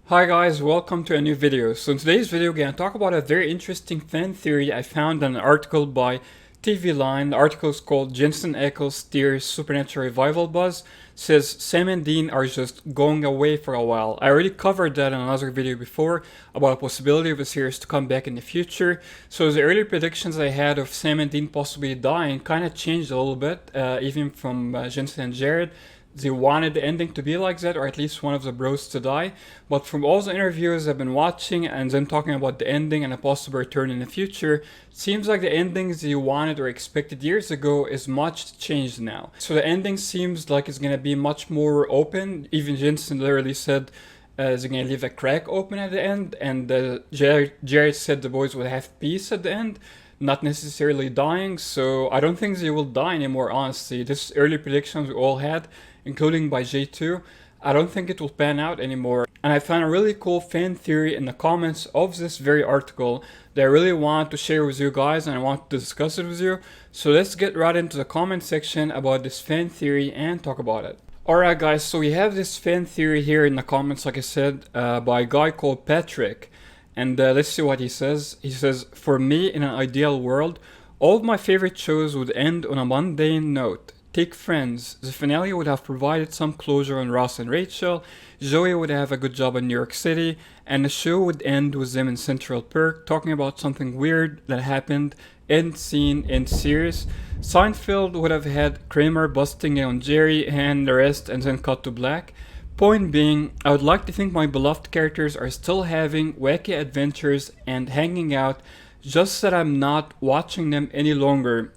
Hi guys, welcome to a new video. So in today's video we're going to talk about a very interesting fan theory I found in an article by TV Line. The article is called Jensen Ackles Steers Supernatural Revival Buzz. It says Sam and Dean are just going away for a while. I already covered that in another video before about a possibility of the series to come back in the future. So the earlier predictions I had of Sam and Dean possibly dying kind of changed a little bit, even from Jensen and Jared. They wanted the ending to be like that, or at least one of the bros to die. But from all the interviews I've been watching and them talking about the ending and a possible return in the future, it seems like the endings you wanted or expected years ago is much changed now. So the ending seems like it's gonna be much more open. Even Jensen literally said they're gonna leave a crack open at the end, and Jared said the boys would have peace at the end, not necessarily dying. So I don't think they will die anymore, honestly. This early predictions we all had, including by J2, I don't think it will pan out anymore. And I found a really cool fan theory in the comments of this very article that I really want to share with you guys, and I want to discuss it with you. So let's get right into the comment section about this fan theory and talk about it. Alright guys, so we have this fan theory here in the comments, like I said, by a guy called Patrick. And let's see what he says. He says, for me, in an ideal world, all of my favorite shows would end on a mundane note. Take Friends. The finale would have provided some closure on Ross and Rachel, Joey would have a good job in New York City, and the show would end with them in Central Perk talking about something weird that happened, end scene, end series. Seinfeld would have had Kramer busting on Jerry and the rest, and then cut to black. Point being, I would like to think my beloved characters are still having wacky adventures and hanging out, just that I'm not watching them any longer.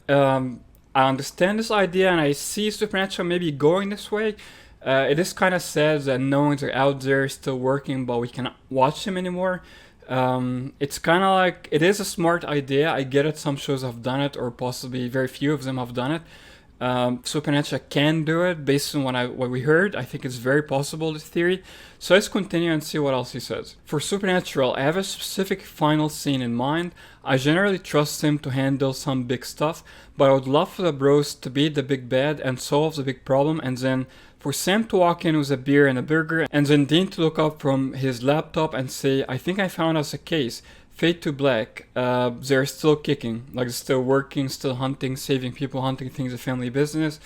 I understand this idea and I see Supernatural maybe going this way. It is kind of sad that knowing they're out there still working but we cannot watch them anymore. It's kind of like, it is a smart idea. I get it, some shows have done it, or possibly very few of them have done it. Supernatural can do it based on what we heard. I think it's very possible, this theory. So let's continue and see what else he says. For Supernatural, I have a specific final scene in mind. I generally trust him to handle some big stuff, but I would love for the bros to be the big bad and solve the big problem, and then for Sam to walk in with a beer and a burger, and then Dean to look up from his laptop and say, I think I found us a case. Fade to black. They're still kicking, like still working, still hunting, saving people, hunting things, a family business.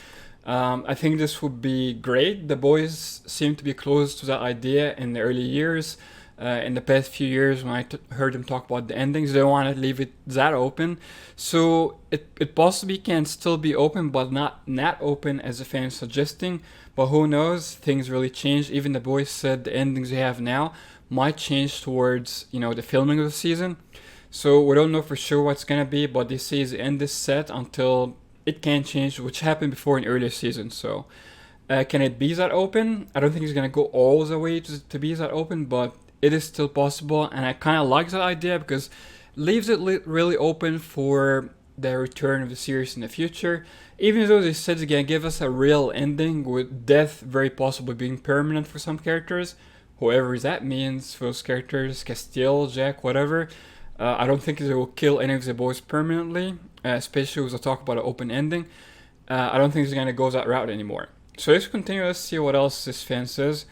I think this would be great. The boys seem to be close to that idea in the early years. In the past few years, when I heard them talk about the endings, they want to leave it that open. So it possibly can still be open, but not that open as the fans suggesting. But who knows? Things really change. Even the boys said the endings they have now might change towards, the filming of the season. So we don't know for sure what's gonna be, but they say the end is set until it can change, which happened before in earlier seasons. So can it be that open? I don't think it's gonna go all the way to be that open, but it is still possible, and I kind of like that idea because it leaves it really open for the return of the series in the future. Even though they said they're gonna give us a real ending with death very possibly being permanent for some characters, whoever that means for those characters, Castile, Jack, whatever. I don't think they will kill any of the boys permanently, especially with the talk about an open ending. I don't think they're gonna go that route anymore. So let's continue, let's see what else this fan says.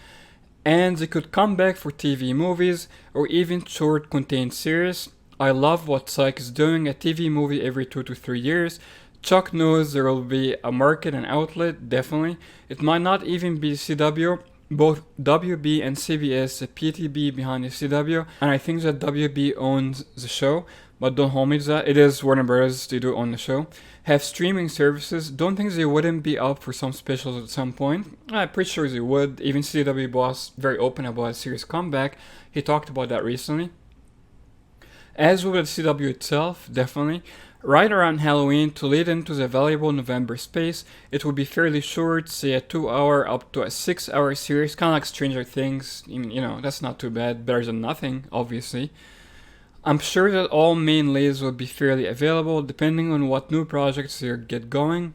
And they could come back for TV movies or even short contained series. I love what Psych is doing, a TV movie every 2 to 3 years. Chuck knows there will be a market and outlet, definitely. It might not even be CW. Both WB and CBS, the PTB behind the CW, and I think that WB owns the show, but don't hold me to that. It is Warner Bros. They do own the show. Have streaming services. Don't think they wouldn't be up for some specials at some point. I'm pretty sure they would. Even CW boss very open about a series comeback. He talked about that recently. As with the CW itself, definitely. Right around Halloween, to lead into the valuable November space, it would be fairly short, say a 2-hour up to a 6-hour series, kind of like Stranger Things. That's not too bad, better than nothing, obviously. I'm sure that all main leads will be fairly available, depending on what new projects they get going.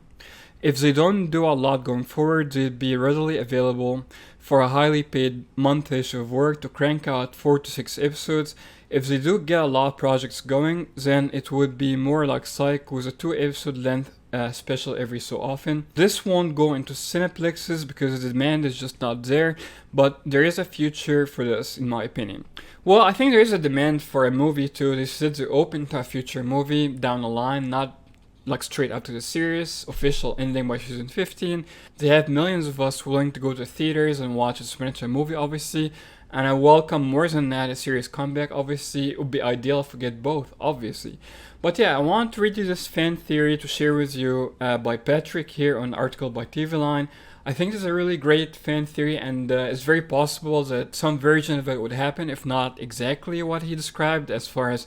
If they don't do a lot going forward, they'd be readily available for a highly paid month-ish of work to crank out 4 to 6 episodes. If they do get a lot of projects going, then it would be more like Psych with a 2-episode length special every so often. This won't go into cineplexes because the demand is just not there, but there is a future for this, in my opinion. Well, I think there is a demand for a movie too. They said they're open to a future movie down the line, not like straight up to the series, official ending by season 15. They have millions of us willing to go to theaters and watch a Supernatural movie, obviously, and I welcome more than that a series comeback. Obviously, it would be ideal if we get both, obviously. But yeah, I want to read you this fan theory to share with you by Patrick here on an article by TV Line. I think this is a really great fan theory, and it's very possible that some version of it would happen, if not exactly what he described as far as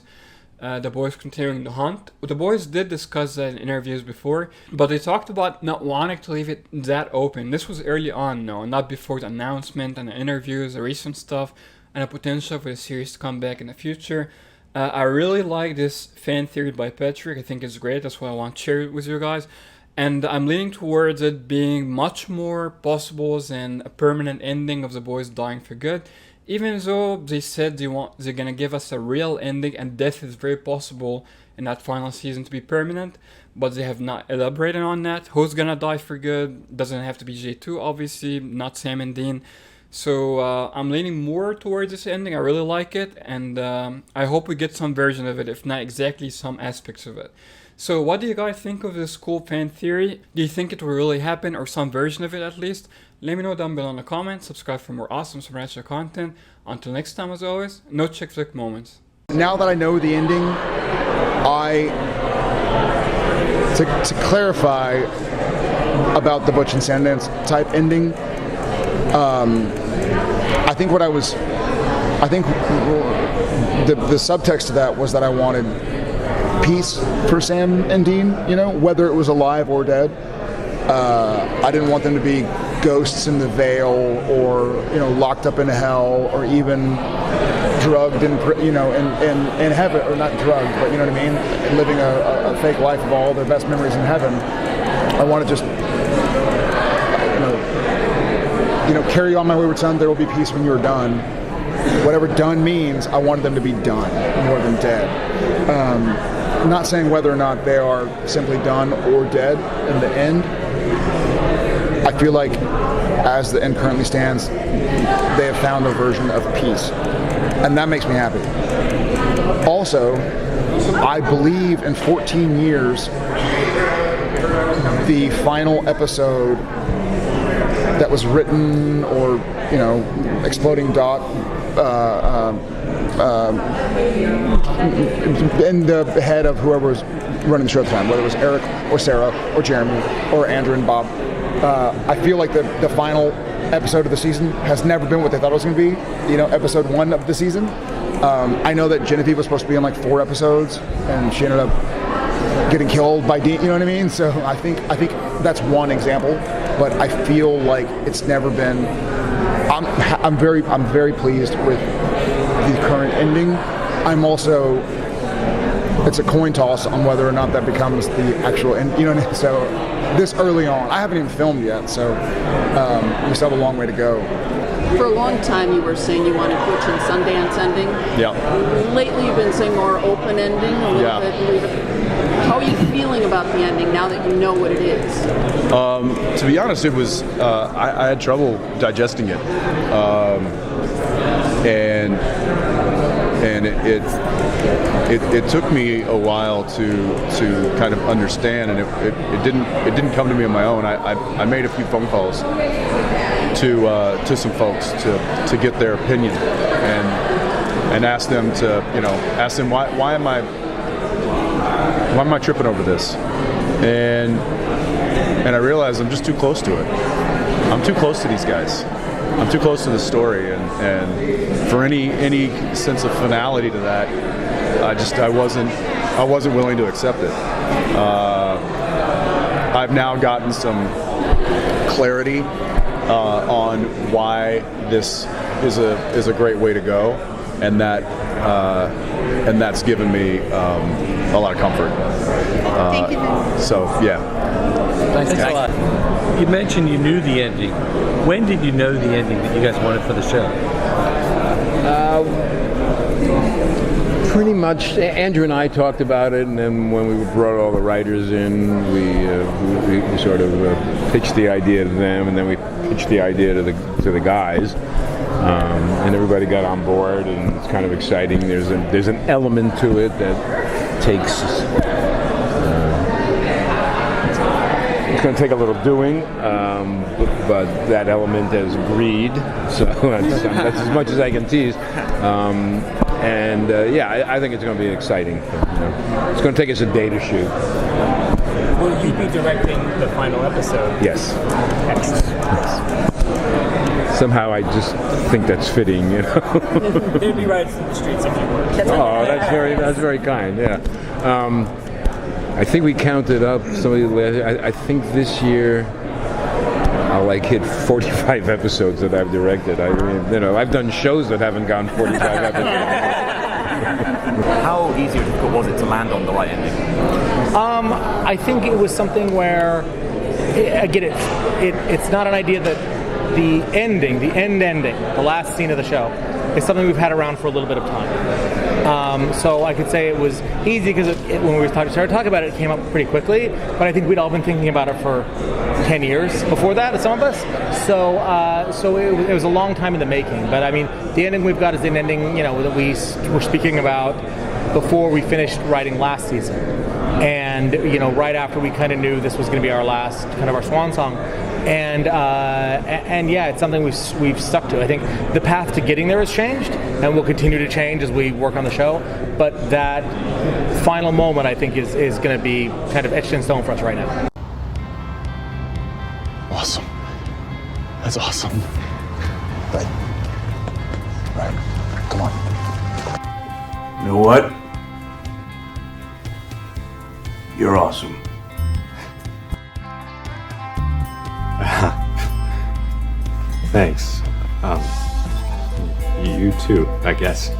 the boys continuing the hunt. The boys did discuss that in interviews before, but they talked about not wanting to leave it that open. This was early on, no, not before the announcement and the interviews, the recent stuff, and the potential for the series to come back in the future. I really like this fan theory by Patrick. I think it's great. That's why I want to share it with you guys. And I'm leaning towards it being much more possible than a permanent ending of the boys dying for good. Even though they said they're gonna give us a real ending and death is very possible in that final season to be permanent, but they have not elaborated on that. Who's gonna die for good? Doesn't have to be J2, obviously, not Sam and Dean. So I'm leaning more towards this ending. I really like it, and I hope we get some version of it, if not exactly some aspects of it. So what do you guys think of this cool fan theory? Do you think it will really happen, or some version of it at least? Let me know down below in the comments. Subscribe for more awesome Supernatural content. Until next time, as always, no chick flick moments. Now that I know the ending, to clarify about the Butch and Sundance type ending, I think the subtext to that was that I wanted peace for Sam and Dean, whether it was alive or dead. I didn't want them to be ghosts in the veil, or locked up in hell, or even drugged in heaven, or not drugged, but you know what I mean, living a fake life of all their best memories in heaven. I want to just carry on my wayward son. There will be peace when you're done. Whatever done means, I wanted them to be done more than dead. I'm not saying whether or not they are simply done or dead in the end. I feel like, as the end currently stands, they have found a version of peace, and that makes me happy. Also, I believe in 14 years, the final episode that was written, or Exploding Dot, in the head of whoever was running the show at the time, whether it was Eric or Sarah or Jeremy or Andrew and Bob. I feel like the final episode of the season has never been what they thought it was going to be. Episode 1 of the season. I know that Genevieve was supposed to be in like 4 episodes, and she ended up getting killed by Dean. You know what I mean? So I think that's one example. But I feel like it's never been. I'm very pleased with the current ending. I'm also. It's a coin toss on whether or not that becomes the actual end. You know what I mean? So this early on, I haven't even filmed yet, so we still have a long way to go. For a long time, you were saying you wanted Butch and Sundance ending. Yeah. Lately, you've been saying more open ending. A little bit. How are you feeling about the ending now that you know what it is? To be honest, it was I had trouble digesting it, and it took me a while to kind of understand, and it didn't come to me on my own. I made a few phone calls to some folks to get their opinion, and ask them why am I tripping over this, and I realized I'm just too close to it. I'm too close to these guys. I'm too close to the story, and for any sense of finality to that, I wasn't willing to accept it. I've now gotten some clarity on why this is a great way to go, and that's given me a lot of comfort. Thank you. So yeah. Thanks a lot. You mentioned you knew the ending. When did you know the ending that you guys wanted for the show? Pretty much, Andrew and I talked about it, and then when we brought all the writers in, we sort of pitched the idea to them, and then we pitched the idea to the guys, and everybody got on board, and it's kind of exciting. There's an element to it that takes. It's going to take a little doing, but that element has agreed, so that's as much as I can tease. I think it's going to be exciting. It's going to take us a day to shoot. Will you be directing the final episode? Yes. Excellent. Yes. Somehow I just think that's fitting, There'd be riots in the streets if you were. Oh, that's very kind. Yeah. I think we counted up I think this year I'll hit 45 episodes that I've directed. I mean, I've done shows that haven't gone 45 episodes. How easy or difficult was it to land on the right ending? I think it was something where, again, it's not an idea that the end ending, the last scene of the show, is something we've had around for a little bit of time. So I could say it was easy because when we started talking about it, it came up pretty quickly. But I think we'd all been thinking about it for 10 years before that, some of us. So it was a long time in the making. But I mean, the ending we've got is an ending, that we were speaking about before we finished writing last season. And right after we kind of knew this was going to be our last, kind of our swan song. And yeah, it's something we've stuck to. I think the path to getting there has changed, and will continue to change as we work on the show. But that final moment, I think, is going to be kind of etched in stone for us right now. Awesome. That's awesome. Right. Come on. You know what? You're awesome. Thanks. You too, I guess.